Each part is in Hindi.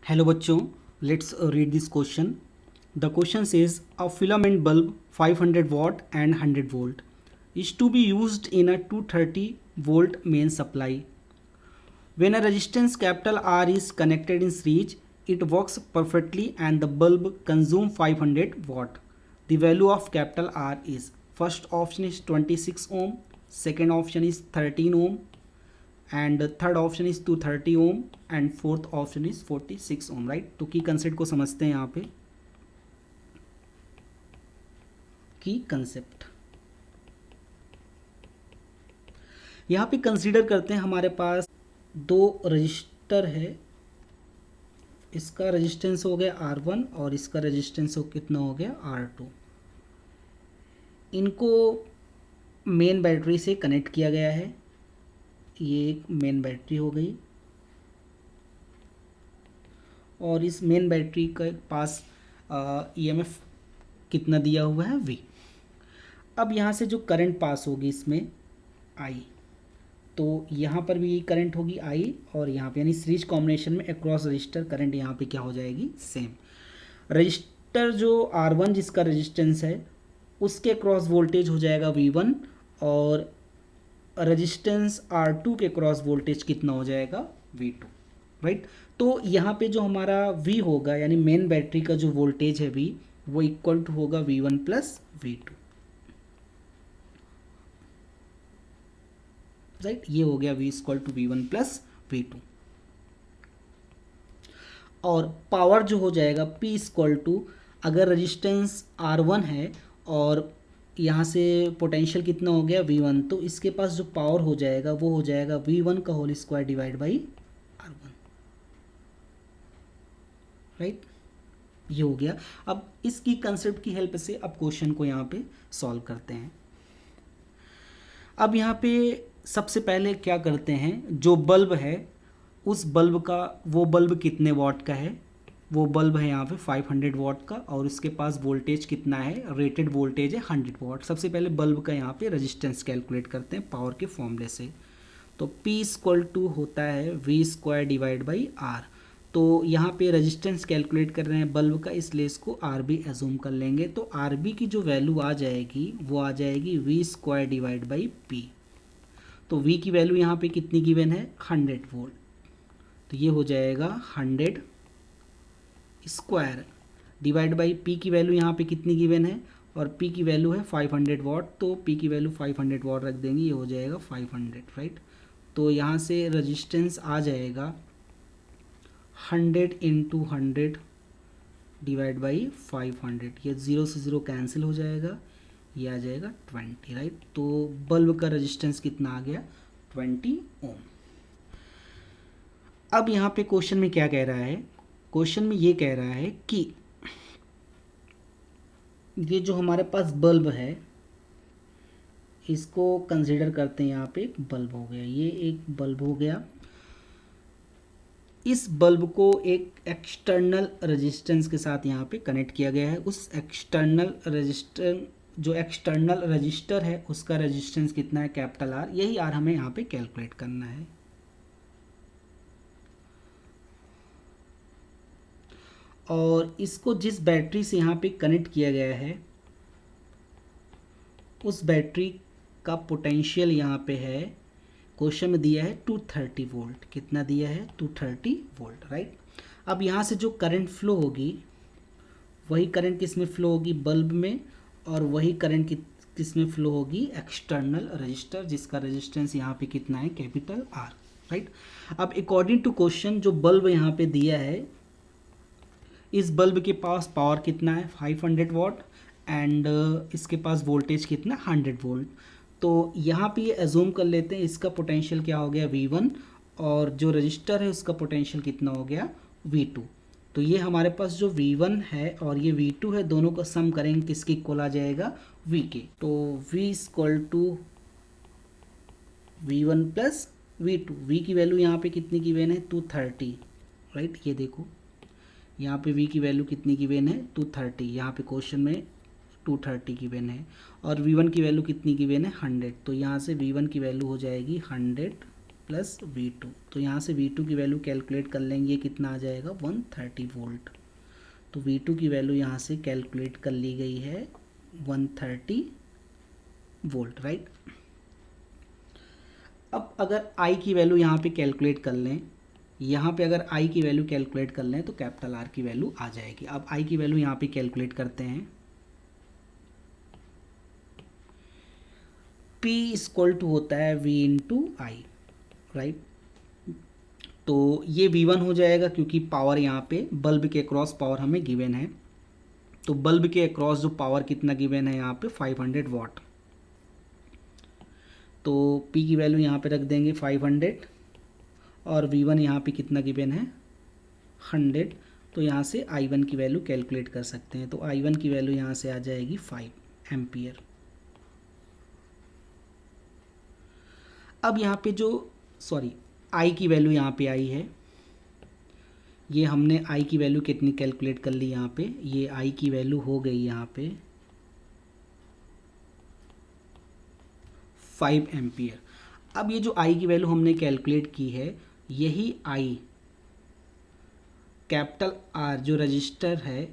Hello बच्चों, let's read this question. The question says a filament bulb 500 watt and 100 volt is to be used in a 230 volt main supply. When a resistance capital R is connected in series, it works perfectly and the bulb consumes 500 watt. The value of capital R is, first option is 26 ohm, second option is 13 ohm, and third option is 230 ohm and fourth option is 46 ohm, right? तो की कंसेप्ट को समझते हैं यहाँ पे. की कंसेप्ट यहाँ पे कंसीडर करते हैं. हमारे पास दो रजिस्टर है. इसका रेजिस्टेंस हो गया R1 और इसका रेजिस्टेंस हो कितना हो गया R2. इनको मेन बैटरी से कनेक्ट किया गया है. ये एक मेन बैटरी हो गई और इस मेन बैटरी के पास ईएमएफ कितना दिया हुआ है V. अब यहाँ से जो करंट पास होगी इसमें I, तो यहाँ पर भी करंट होगी I और यहाँ पे यानी सीरीज कॉम्बिनेशन में अक्रॉस रजिस्टर करंट यहाँ पे क्या हो जाएगी सेम. रजिस्टर जो R1 जिसका रेजिस्टेंस है उसके क्रॉस वोल्टेज हो जाएगा V1 और रेजिस्टेंस R2 के क्रॉस वोल्टेज कितना हो जाएगा V2, राइट. तो यहाँ पे जो हमारा V होगा यानी मेन बैटरी का जो वोल्टेज है V वो इक्वल टू होगा V1 प्लस V2, राइट. ये हो गया V equal to V1 plus V2. और पावर जो हो जाएगा P इक्वल टू, अगर रेजिस्टेंस R1 है और यहाँ से पोटेंशियल कितना हो गया V1, तो इसके पास जो पावर हो जाएगा वो हो जाएगा V1 का whole square divide by R1, right. ये हो गया. अब इसकी कंसेप्ट की हेल्प से अब क्वेश्चन को यहाँ पे सॉल्व करते हैं. अब यहाँ पे सबसे पहले क्या करते हैं, जो बल्ब है उस बल्ब का, वो बल्ब कितने वॉट का है, वो बल्ब है यहाँ पे 500 वॉट का और उसके पास वोल्टेज कितना है, रेटेड वोल्टेज है 100 वॉट. सबसे पहले बल्ब का यहाँ पे रेजिस्टेंस कैलकुलेट करते हैं पावर के फॉर्मूले से. तो P इक्वल टू होता है V square divide by R. तो यहाँ पे रेजिस्टेंस कैलकुलेट कर रहे हैं बल्ब का, इसलिए इसको RB एज्यूम कर लेंगे. तो RB की जो वैल्यू आ जाएगी वो आ जाएगी V square divide by P. तो V की वैल्यू यहाँ पे कितनी गिवन है 100 वोल्ट, तो ये हो जाएगा 100 स्क्वायर डिवाइड बाई P की वैल्यू यहाँ पे कितनी गिवन है और P की वैल्यू है 500 वॉट. तो P की वैल्यू 500 वॉट रख देंगे, ये हो जाएगा 500, राइट. तो यहाँ से रेजिस्टेंस आ जाएगा 100 इंटू 100 डिवाइड बाई 500. ये 0 से 0 कैंसिल हो जाएगा, ये आ जाएगा 20, राइट. तो बल्ब का रेजिस्टेंस कितना आ गया 20 ओम. अब यहाँ पे क्वेश्चन में क्या कह रहा है, क्वेश्चन में ये कह रहा है कि ये जो हमारे पास बल्ब है इसको कंसीडर करते हैं. यहाँ पे एक बल्ब हो गया, ये एक बल्ब हो गया. इस बल्ब को एक एक्सटर्नल रेजिस्टेंस के साथ यहाँ पे कनेक्ट किया गया है. उस एक्सटर्नल रजिस्टर है उसका रेजिस्टेंस कितना है कैपिटल R. यही R हमें यहाँ पे कैलकुलेट करना है. और इसको जिस बैटरी से यहाँ पे कनेक्ट किया गया है उस बैटरी का पोटेंशियल यहाँ पे है, क्वेश्चन में दिया है 230 वोल्ट. कितना दिया है 230 वोल्ट, राइट. अब यहाँ से जो करंट फ्लो होगी वही करंट किस में फ्लो होगी बल्ब में, और वही करंट किस में फ्लो होगी एक्सटर्नल रजिस्टर जिसका रेजिस्टेंस यहाँ पे कितना है कैपिटल R, राइट. अब अकॉर्डिंग टू क्वेश्चन जो बल्ब यहाँ पे दिया है इस बल्ब के पास पावर कितना है 500 वॉट एंड इसके पास वोल्टेज कितना 100 वोल्ट. तो यहाँ पे ये एज्यूम कर लेते हैं इसका पोटेंशियल क्या हो गया V1 और जो रजिस्टर है उसका पोटेंशियल कितना हो गया V2. तो ये हमारे पास जो V1 है और ये V2 है, दोनों का सम करेंगे किसके इक्वल आ जाएगा V के. तो V equal to V1 plus V2. V की वैल्यू यहाँ पे कितनी गिवन है 230, राइट. ये देखो यहाँ पे V की वैल्यू कितनी गिवन है 230, यहाँ पे क्वेश्चन में 230 गिवन है और V1 की वैल्यू कितनी गिवन है 100. तो यहाँ से V1 की वैल्यू हो जाएगी 100 प्लस V2। तो यहाँ से V2 की वैल्यू कैलकुलेट कर लेंगे, कितना आ जाएगा 130 वोल्ट। तो V2 की वैल्यू यहाँ से कैलकुलेट कर ली गई है 130 वोल्ट, राइट। अब अगर I की वैल्यू यहाँ पे कैलकुलेट कर लें, यहाँ पे अगर I की वैल्यू कैलकुलेट कर लें तो कैपिटल R की वैल्यू आ जाएगी। अब I की वैल्यू यहाँ पे कैलकुलेट करते हैं। P इक्वल टू होता है V इंटू आई, राइट। तो ये V1 हो जाएगा क्योंकि पावर यहाँ पे बल्ब के अक्रॉस पावर हमें गिवन है। तो बल्ब के अक्रॉस जो पावर कितना गिवन है यहाँ पे 500 वाट। तो P की वैल्यू यहाँ पे रख देंगे 500 और V1 यहाँ पे कितना गिवन है 100। तो यहाँ से I1 की वैल्यू कैलकुलेट कर सकते हैं। तो I1 की वैल्यू यहाँ से आ जाएगी 5 एम्पियर। अब यहाँ पे जो I की वैल्यू यहाँ पे आई है, ये हमने I की वैल्यू कितनी कैलकुलेट कर ली यहाँ पे, ये I की वैल्यू हो गई यहाँ पे 5 एम्पियर। अब ये जो I की वैल्यू हमने कैलकुलेट की है, यही I कैपिटल R जो रजिस्टर है,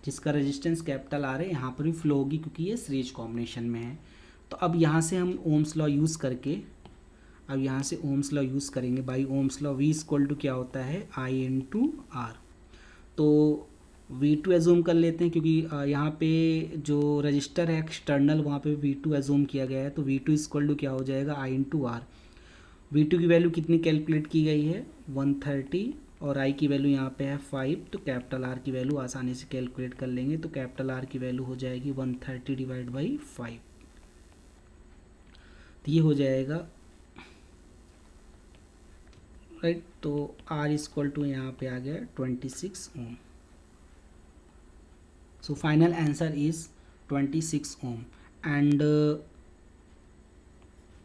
जिसका रेजिस्टेंस कैपिटल R है, यहाँ पर भी फ्लो होगी क्योंकि ये सीरीज कॉम्बिनेशन में है। तो अब यहाँ से हम ओम्स लॉ यूज़ करके, अब यहाँ से ओम्स लॉ यूज़ करेंगे। By Ohm's law V equal to क्या होता है I इंटू R। तो V2 एज्यूम कर लेते हैं क्योंकि यहाँ पे जो रजिस्टर है एक्सटर्नल, वहाँ पे V2 एज्यूम किया गया है। तो V2 इक्वल टू क्या हो जाएगा I इंटू R। V2 की वैल्यू कितनी कैलकुलेट की गई है 130 और I की वैल्यू यहाँ पे है 5। तो कैपिटल R की वैल्यू आसानी से कैलकुलेट कर लेंगे। तो कैपिटल R की वैल्यू हो जाएगी 130 डिवाइड बाई 5। तो ये हो जाएगा, राइट। तो R इक्वल टू यहाँ पे आ गया 26 ohm. So final answer is 26 ohm and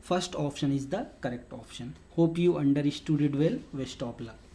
first option is the correct option. Hope you understood it well. Best of luck.